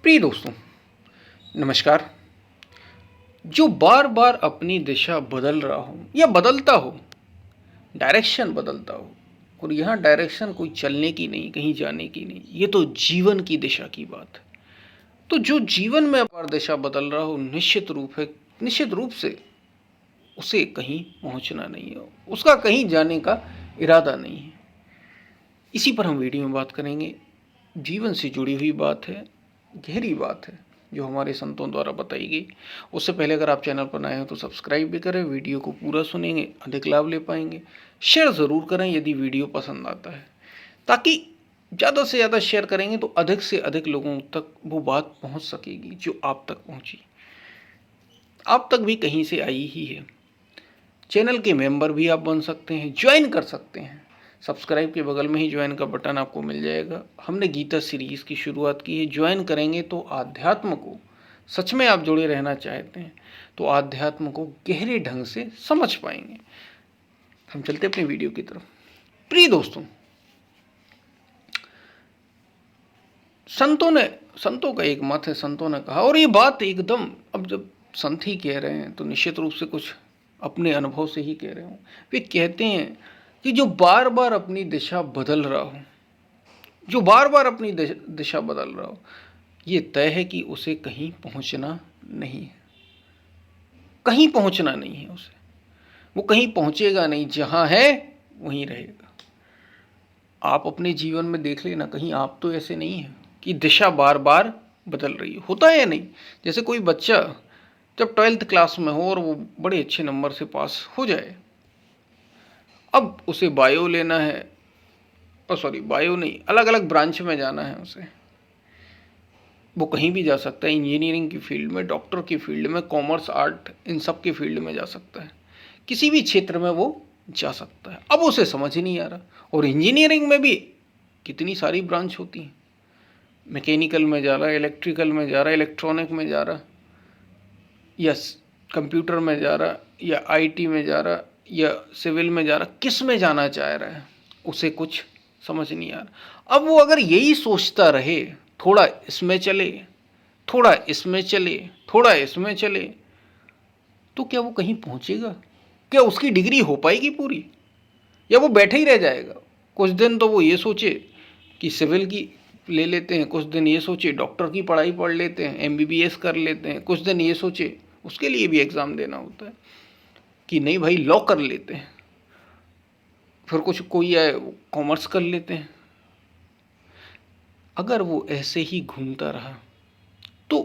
प्रिय दोस्तों, नमस्कार। जो बार बार अपनी दिशा बदल रहा हो या बदलता हो, डायरेक्शन बदलता हो, और यहाँ डायरेक्शन कोई चलने की नहीं, कहीं जाने की नहीं, ये तो जीवन की दिशा की बात है। तो जो जीवन में बार दिशा बदल रहा हो, निश्चित रूप से उसे कहीं पहुँचना नहीं हो, उसका कहीं जाने का इरादा नहीं है। इसी पर हम वीडियो में बात करेंगे। जीवन से जुड़ी हुई बात है, गहरी बात है, जो हमारे संतों द्वारा बताई गई। उससे पहले अगर आप चैनल पर नए हो तो सब्सक्राइब भी करें, वीडियो को पूरा सुनेंगे, अधिक लाभ ले पाएंगे। शेयर ज़रूर करें यदि वीडियो पसंद आता है, ताकि ज़्यादा से ज़्यादा शेयर करेंगे तो अधिक से अधिक लोगों तक वो बात पहुंच सकेगी जो आप तक पहुंची, आप तक भी कहीं से आई ही है। चैनल के मेंबर भी आप बन सकते हैं, ज्वाइन कर सकते हैं। सब्सक्राइब के बगल में ही ज्वाइन का बटन आपको मिल जाएगा। हमने गीता सीरीज़ की शुरुआत की है। ज्वाइन करेंगे तो आध्यात्म को, सच में आप जुड़े रहना चाहते हैं तो आध्यात्म को गहरे ढंग से समझ पाएंगे। हम चलते अपनी वीडियो की तरफ। प्रिय दोस्तों, संतों का एक मत है, संतों ने कहा, और ये बात एकदम, अब जब संत ही कह रहे हैं तो निश्चित रूप से कुछ अपने अनुभव से ही कह रहे हो। वे कहते हैं कि जो बार बार अपनी दिशा बदल रहा हो, जो बार बार अपनी दिशा बदल रहा हो, ये तय है कि उसे कहीं पहुंचना नहीं है। कहीं पहुंचना नहीं है उसे, वो कहीं पहुंचेगा नहीं, जहां है वहीं रहेगा। आप अपने जीवन में देख लेना, कहीं आप तो ऐसे नहीं है कि दिशा बार बार बदल रही होता है या नहीं। जैसे कोई बच्चा जब 12th क्लास में हो और वो बड़े अच्छे नंबर से पास हो जाए, अब उसे बायो लेना है, बायो नहीं, अलग अलग ब्रांच में जाना है उसे। वो कहीं भी जा सकता है, इंजीनियरिंग की फील्ड में, डॉक्टर की फील्ड में, कॉमर्स, आर्ट, इन सब की फील्ड में जा सकता है। किसी भी क्षेत्र में वो जा सकता है। अब उसे समझ ही नहीं आ रहा। और इंजीनियरिंग में भी कितनी सारी ब्रांच होती हैं। मैकेनिकल में जा रहा है, इलेक्ट्रिकल में जा रहा है, इलेक्ट्रॉनिक में जा रहा, या कंप्यूटर में जा रहा, या आईटी में जा रहा, या सिविल में जा रहा, किस में जाना चाह रहा है उसे कुछ समझ नहीं आ रहा। अब वो अगर यही सोचता रहे, थोड़ा इसमें चले, थोड़ा इसमें चले, थोड़ा इसमें चले, तो क्या वो कहीं पहुंचेगा? क्या उसकी डिग्री हो पाएगी पूरी, या वो बैठे ही रह जाएगा? कुछ दिन तो वो ये सोचे कि सिविल की ले लेते हैं, कुछ दिन ये सोचे डॉक्टर की पढ़ाई पढ़ लेते हैं, एमबीबीएस कर लेते हैं, कुछ दिन ये सोचे, उसके लिए भी एग्ज़ाम देना होता है, कि नहीं भाई लॉ कर लेते हैं, फिर कुछ कोई है कॉमर्स कर लेते हैं। अगर वो ऐसे ही घूमता रहा तो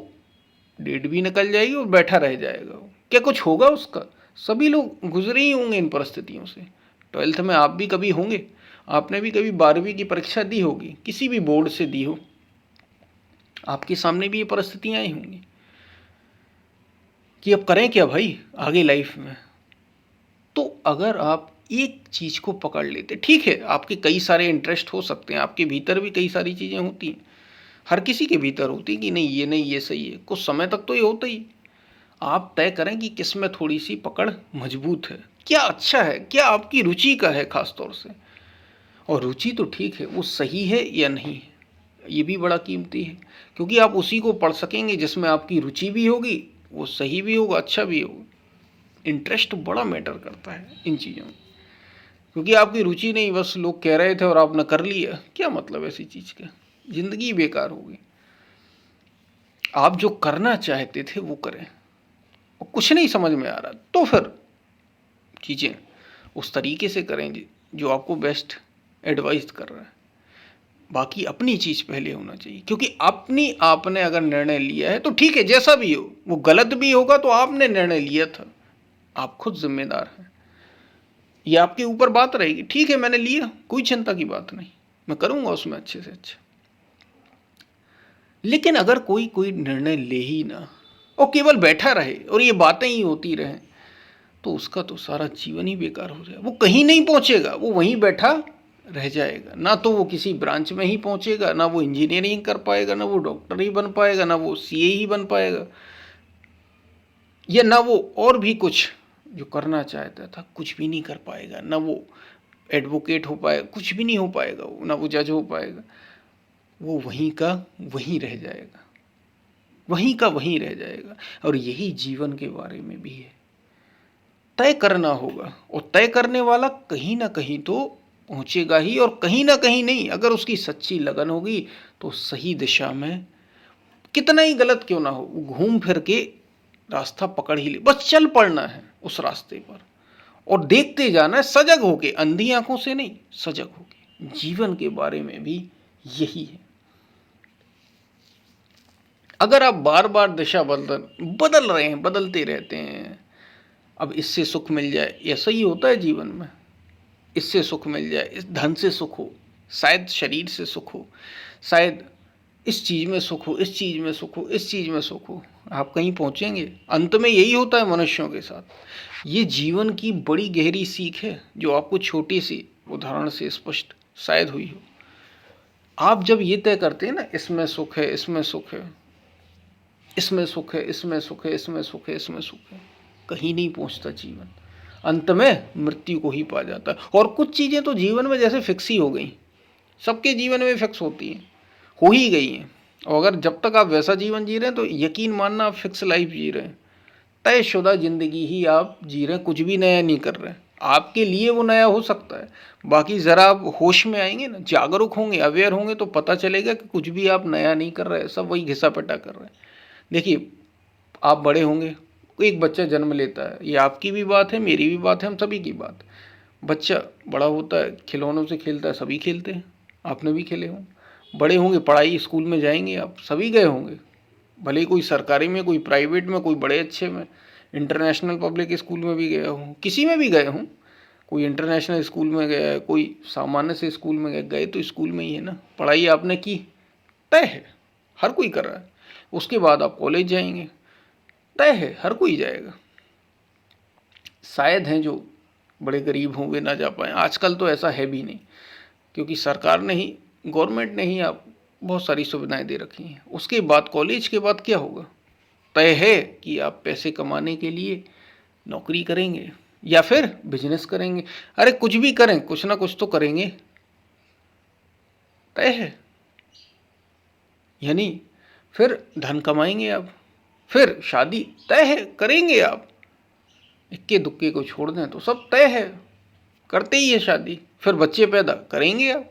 डेट भी निकल जाएगी और बैठा रह जाएगा। क्या कुछ होगा उसका? सभी लोग गुजरे ही होंगे इन परिस्थितियों से। 12th में आप भी कभी होंगे, आपने भी कभी 12वीं की परीक्षा दी होगी, किसी भी बोर्ड से दी हो, आपके सामने भी ये परिस्थितियां आई होंगी कि अब करें क्या भाई आगे लाइफ में। तो अगर आप एक चीज़ को पकड़ लेते, ठीक है, आपके कई सारे इंटरेस्ट हो सकते हैं, आपके भीतर भी कई सारी चीज़ें होती हैं, हर किसी के भीतर होती है कि नहीं ये सही है, कुछ समय तक तो ये होता ही। आप तय करें कि किस में थोड़ी सी पकड़ मजबूत है, क्या अच्छा है, क्या आपकी रुचि का है खास तौर से। और रुचि तो ठीक है, वो सही है या नहीं है, ये भी बड़ा कीमती है, क्योंकि आप उसी को पढ़ सकेंगे जिसमें आपकी रुचि भी होगी, वो सही भी होगा, अच्छा भी होगा। इंटरेस्ट बड़ा मैटर करता है इन चीज़ों में, क्योंकि आपकी रुचि नहीं, बस लोग कह रहे थे और आपने कर लिया, क्या मतलब ऐसी चीज़ का? ज़िंदगी बेकार होगी। आप जो करना चाहते थे वो करें, और कुछ नहीं समझ में आ रहा तो फिर चीज़ें उस तरीके से करें जो आपको बेस्ट एडवाइस कर रहा है। बाकी अपनी चीज़ पहले होना चाहिए, क्योंकि अपनी आपने अगर निर्णय लिया है तो ठीक है, जैसा भी हो, वो गलत भी होगा तो आपने निर्णय लिया था, आप खुद जिम्मेदार हैं। ये आपके ऊपर बात रहेगी, ठीक है मैंने लिया, कोई चिंता की बात नहीं, मैं करूँगा उसमें अच्छे से अच्छा। लेकिन अगर कोई निर्णय ले ही ना और केवल बैठा रहे और ये बातें ही होती रहें, तो उसका तो सारा जीवन ही बेकार हो जाए। वो कहीं नहीं पहुंचेगा, वो वहीं बैठा रह जाएगा। ना तो वो किसी ब्रांच में ही पहुंचेगा, ना वो इंजीनियरिंग कर पाएगा, ना वो डॉक्टर ही बन पाएगा, ना वो सीए ही बन पाएगा, या ना वो और भी कुछ जो करना चाहता था कुछ भी नहीं कर पाएगा। ना वो एडवोकेट हो पाएगा, कुछ भी नहीं हो पाएगा, ना वो जज हो पाएगा, वो वहीं का वहीं रह जाएगा। वहीं का वहीं रह जाएगा। और यही जीवन के बारे में भी है, तय करना होगा, और तय करने वाला कहीं ना कहीं तो पहुंचेगा ही, और कहीं ना कहीं नहीं, अगर उसकी सच्ची लगन होगी तो सही दिशा में, कितना ही गलत क्यों ना हो, घूम फिर के रास्ता पकड़ ही ले, बस चल पड़ना है उस रास्ते पर और देखते जाना है, सजग होके, अंधी आंखों से नहीं, सजग होके। जीवन के बारे में भी यही है। अगर आप बार बार दिशा बदल रहे हैं, बदलते रहते हैं, अब इससे सुख मिल जाए, ऐसा ही होता है जीवन में, इससे सुख मिल जाए, इस धन से सुख हो, शायद शरीर से सुख हो, शायद इस चीज़ में सुख हो, इस चीज़ में सुख हो, इस चीज़ में सुख हो, आप कहीं पहुंचेंगे। अंत में यही होता है मनुष्यों के साथ। ये जीवन की बड़ी गहरी सीख है जो आपको छोटी सी उदाहरण से स्पष्ट शायद हुई हो। आप जब ये तय करते हैं ना, इसमें सुख है, इसमें सुख है, इसमें सुख है, इसमें सुख है, इसमें सुख है, इसमें सुख है, कहीं नहीं पहुंचता जीवन, अंत में मृत्यु को ही पा जाता है। और कुछ चीज़ें तो जीवन में जैसे फिक्स ही हो गई, सबके जीवन में फिक्स होती हैं, हो ही गई हैं। और अगर जब तक आप वैसा जीवन जी रहे हैं तो यकीन मानना आप फिक्स लाइफ जी रहे हैं, तयशुदा ज़िंदगी ही आप जी रहे हैं, कुछ भी नया नहीं कर रहे हैं। आपके लिए वो नया हो सकता है, बाकी ज़रा आप होश में आएंगे ना, जागरूक होंगे, अवेयर होंगे, तो पता चलेगा कि कुछ भी आप नया नहीं कर रहे हैं, सब वही घिसा पिटा कर रहे हैं। देखिए, आप बड़े होंगे, एक बच्चा जन्म लेता है, ये आपकी भी बात है, मेरी भी बात है, हम सभी की बात। बच्चा बड़ा होता है, खिलौनों से खेलता है, सभी खेलते हैं, आपने भी खेले हों। बड़े होंगे, पढ़ाई स्कूल में जाएंगे, आप सभी गए होंगे, भले ही कोई सरकारी में, कोई प्राइवेट में, कोई बड़े अच्छे में, इंटरनेशनल पब्लिक स्कूल में भी गए हों, किसी में भी गए हों। कोई इंटरनेशनल स्कूल में गया है, कोई सामान्य से स्कूल में गए, गए तो स्कूल में ही है ना, पढ़ाई आपने की, तय है, हर कोई कर रहा है। उसके बाद आप कॉलेज जाएंगे, तय है, हर कोई जाएगा। शायद हैं जो बड़े गरीब हों वे ना जा पाएँ, आजकल तो ऐसा है भी नहीं, क्योंकि सरकार ने ही, गवर्नमेंट ने ही आप बहुत सारी सुविधाएं दे रखी हैं। उसके बाद कॉलेज के बाद क्या होगा, तय है कि आप पैसे कमाने के लिए नौकरी करेंगे या फिर बिजनेस करेंगे, अरे कुछ भी करें, कुछ ना कुछ तो करेंगे, तय है। यानी फिर धन कमाएंगे आप, फिर शादी तय है, करेंगे आप, इक्के दुक्के को छोड़ दें तो सब तय है, करते ही है शादी, फिर बच्चे पैदा करेंगे आप,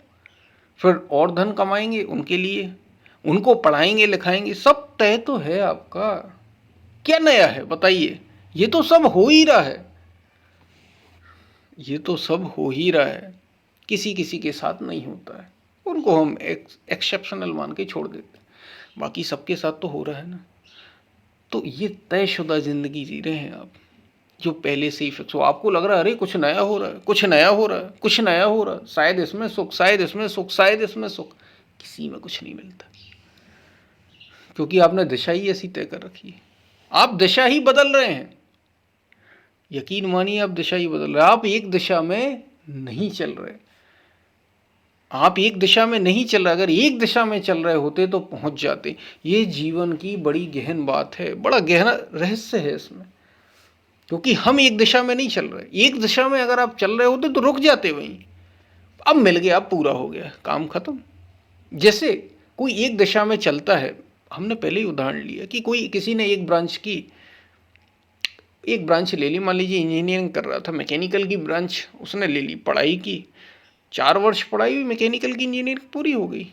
फिर और धन कमाएंगे उनके लिए, उनको पढ़ाएंगे लिखाएंगे, सब तय तो है आपका। क्या नया है बताइए, ये तो सब हो ही रहा है, ये तो सब हो ही रहा है। किसी किसी के साथ नहीं होता है, उनको हम एक्सेप्शनल मान के छोड़ देते हैं, बाकी सबके साथ तो हो रहा है ना। तो ये तयशुदा ज़िंदगी जी रहे हैं आप, जो पहले से ही फिक्स हो। आपको लग रहा है अरे कुछ नया हो रहा है, कुछ नया हो रहा है, कुछ नया हो रहा है, शायद इसमें सुख, शायद इसमें सुख, शायद इसमें सुख, किसी में कुछ नहीं मिलता, क्योंकि आपने दिशा ही ऐसी तय कर रखी है। आप दिशा ही बदल रहे हैं, यकीन मानिए, आप दिशा ही बदल रहे हैं। आप एक दिशा में नहीं चल रहे, आप एक दिशा में नहीं चल रहे, अगर एक दिशा में चल रहे होते तो पहुंच जाते। ये जीवन की बड़ी गहन बात है, बड़ा गहरा रहस्य है इसमें, क्योंकि हम एक दिशा में नहीं चल रहे। एक दिशा में अगर आप चल रहे होते तो रुक जाते वहीं, अब मिल गया, अब पूरा हो गया, काम खत्म। जैसे कोई एक दिशा में चलता है, हमने पहले ही उदाहरण लिया कि कोई किसी ने एक ब्रांच ले ली, मान लीजिए इंजीनियरिंग कर रहा था, मैकेनिकल की ब्रांच उसने ले ली, पढ़ाई की, 4 वर्ष पढ़ाई हुई, मैकेनिकल की इंजीनियरिंग पूरी हो गई।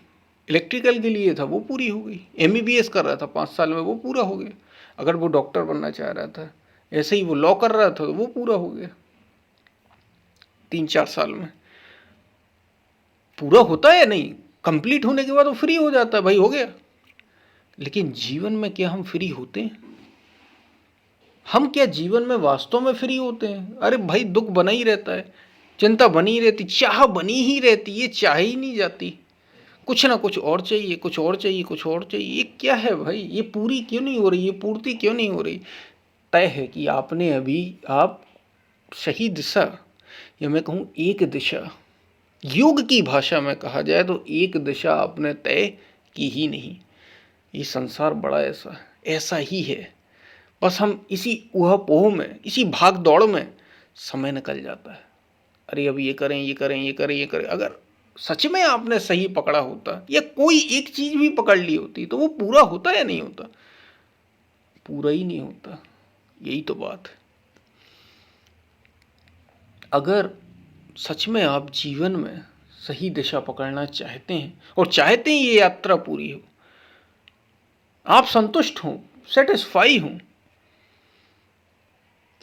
इलेक्ट्रिकल के लिए था वो पूरी हो गई, MBBS कर रहा था 5 साल में, वो पूरा हो गया। अगर वो डॉक्टर बनना चाह रहा था, ऐसे ही वो लॉ कर रहा था तो वो पूरा हो गया 3-4 साल में। पूरा होता है नहीं, कंप्लीट होने के बाद वो फ्री हो जाता है, भाई हो गया। लेकिन जीवन में क्या हम फ्री होते हैं? हम क्या जीवन में वास्तव में फ्री होते हैं? अरे भाई, दुख बना ही रहता है, चिंता बनी रहती, चाह बनी ही रहती, ये चाह ही नहीं जाती, कुछ ना कुछ और चाहिए, कुछ और चाहिए, कुछ और चाहिए। ये क्या है भाई, ये पूरी क्यों नहीं हो रही, ये पूर्ति क्यों नहीं हो रही? तय है कि आपने अभी, आप सही दिशा, या मैं कहूँ एक दिशा, योग की भाषा में कहा जाए तो एक दिशा आपने तय की ही नहीं। ये संसार बड़ा ऐसा ही है, बस हम इसी ऊहा-पोह में, इसी भाग दौड़ में समय निकल जाता है। अरे अब ये करें, ये करें, ये करें, ये करें। अगर सच में आपने सही पकड़ा होता या कोई एक चीज़ भी पकड़ ली होती तो वो पूरा होता या नहीं होता? पूरा ही नहीं होता। यही तो बात है। अगर सच में आप जीवन में सही दिशा पकड़ना चाहते हैं और चाहते हैं ये यात्रा पूरी हो, आप संतुष्ट हों, सेटिस्फाई हों,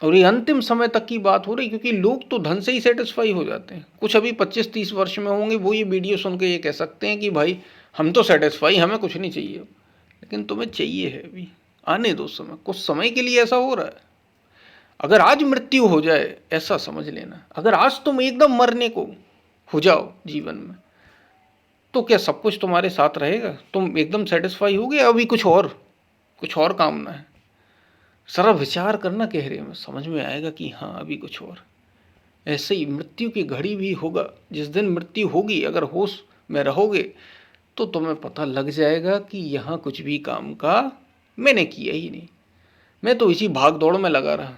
और ये अंतिम समय तक की बात हो रही, क्योंकि लोग तो धन से ही सेटिस्फाई हो जाते हैं। कुछ अभी 25-30 वर्ष में होंगे, वो ये वीडियो सुन के ये कह सकते हैं कि भाई हम तो सेटिस्फाई, हमें कुछ नहीं चाहिए। लेकिन तुम्हें चाहिए है अभी, आने दो समय, कुछ समय के लिए ऐसा हो रहा है। अगर आज मृत्यु हो जाए, ऐसा समझ लेना, अगर आज तुम एकदम मरने को हो जाओ जीवन में, तो क्या सब कुछ तुम्हारे साथ रहेगा? तुम एकदम सेटिस्फाई हो गए? अभी कुछ और कामना है? जरा विचार करना गहरे में, समझ में आएगा कि हाँ अभी कुछ और। ऐसे ही मृत्यु की घड़ी भी होगा, जिस दिन मृत्यु होगी, अगर होश में रहोगे तो तुम्हें पता लग जाएगा कि यहाँ कुछ भी काम का मैंने किया ही नहीं, मैं तो इसी भाग दौड़ में लगा रहा।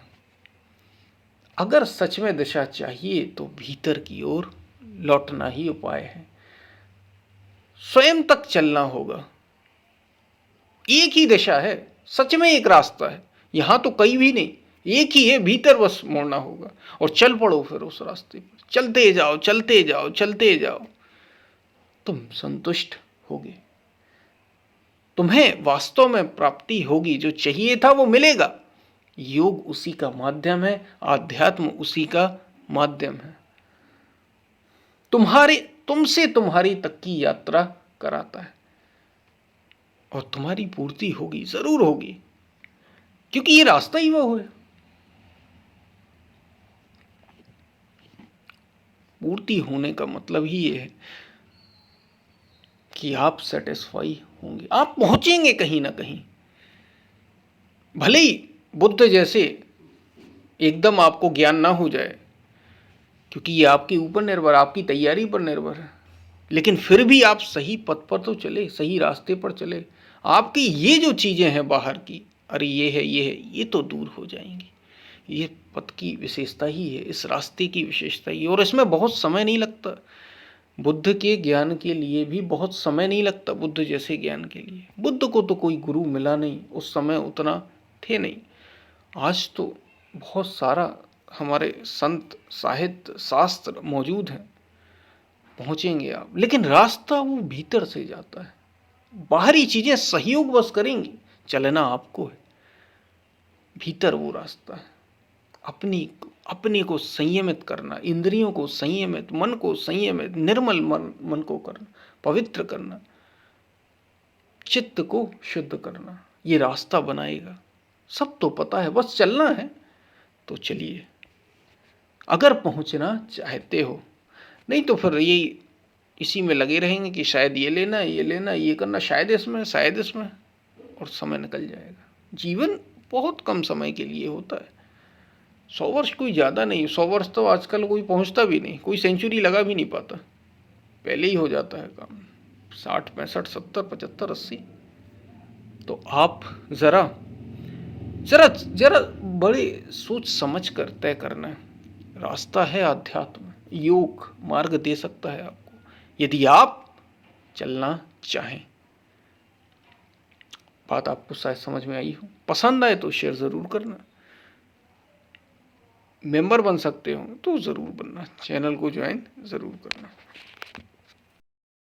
अगर सच में दिशा चाहिए तो भीतर की ओर लौटना ही उपाय है। स्वयं तक चलना होगा। एक ही दिशा है, सच में एक रास्ता है, यहां तो कहीं भी नहीं, एक ही है, भीतर बस मोड़ना होगा और चल पड़ो फिर उस रास्ते पर। चलते जाओ, चलते जाओ, चलते जाओ, तुम संतुष्ट होगे। तुम्हें वास्तव में प्राप्ति होगी, जो चाहिए था वो मिलेगा। योग उसी का माध्यम है, आध्यात्म उसी का माध्यम है। तुमसे तुम्हारी तक की यात्रा कराता है, और तुम्हारी पूर्ति होगी, जरूर होगी, क्योंकि ये रास्ता ही वो है। पूर्ति होने का मतलब ही ये है कि आप सेटिस्फाई होंगे, आप पहुंचेंगे कहीं ना कहीं। भले ही बुद्ध जैसे एकदम आपको ज्ञान ना हो जाए, क्योंकि ये आपके ऊपर निर्भर, आपकी तैयारी पर निर्भर है, लेकिन फिर भी आप सही पथ पर तो चले, सही रास्ते पर चले। आपकी ये जो चीजें हैं बाहर की, अरे ये है, ये तो दूर हो जाएंगी। ये पथ की विशेषता ही है, इस रास्ते की विशेषता ही है, और इसमें बहुत समय नहीं लगता। बुद्ध के ज्ञान के लिए भी बहुत समय नहीं लगता, बुद्ध जैसे ज्ञान के लिए। बुद्ध को तो कोई गुरु मिला नहीं, उस समय उतना थे नहीं। आज तो बहुत सारा हमारे संत, साहित्य, शास्त्र मौजूद हैं, पहुंचेंगे आप, लेकिन रास्ता वो भीतर से जाता है। बाहरी चीजें सहयोग बस करेंगी, चलना आपको है। भीतर वो रास्ता है। अपने को संयमित करना, इंद्रियों को संयमित, मन को संयमित, निर्मल मन को करना, पवित्र करना, चित्त को शुद्ध करना, ये रास्ता बनाएगा। सब तो पता है, बस चलना है। तो चलिए, अगर पहुंचना चाहते हो। नहीं तो फिर यही इसी में लगे रहेंगे कि शायद ये लेना, ये लेना, ये करना, शायद इसमें, और समय निकल जाएगा। जीवन बहुत कम समय के लिए होता है। 100 वर्ष कोई ज़्यादा नहीं। 100 वर्ष तो आजकल कोई पहुंचता भी नहीं, कोई सेंचुरी लगा भी नहीं पाता, पहले ही हो जाता है काम। 60, 65, 70, 75, 80। तो आप जरा बड़े सोच समझ कर तय करना है। रास्ता है अध्यात्म, योग मार्ग दे सकता है आपको, यदि आप चलना चाहें। बात आपको शायद समझ में आई हो। पसंद आए तो शेयर ज़रूर करना। मेंबर बन सकते हो तो ज़रूर बनना, चैनल को ज्वाइन ज़रूर करना।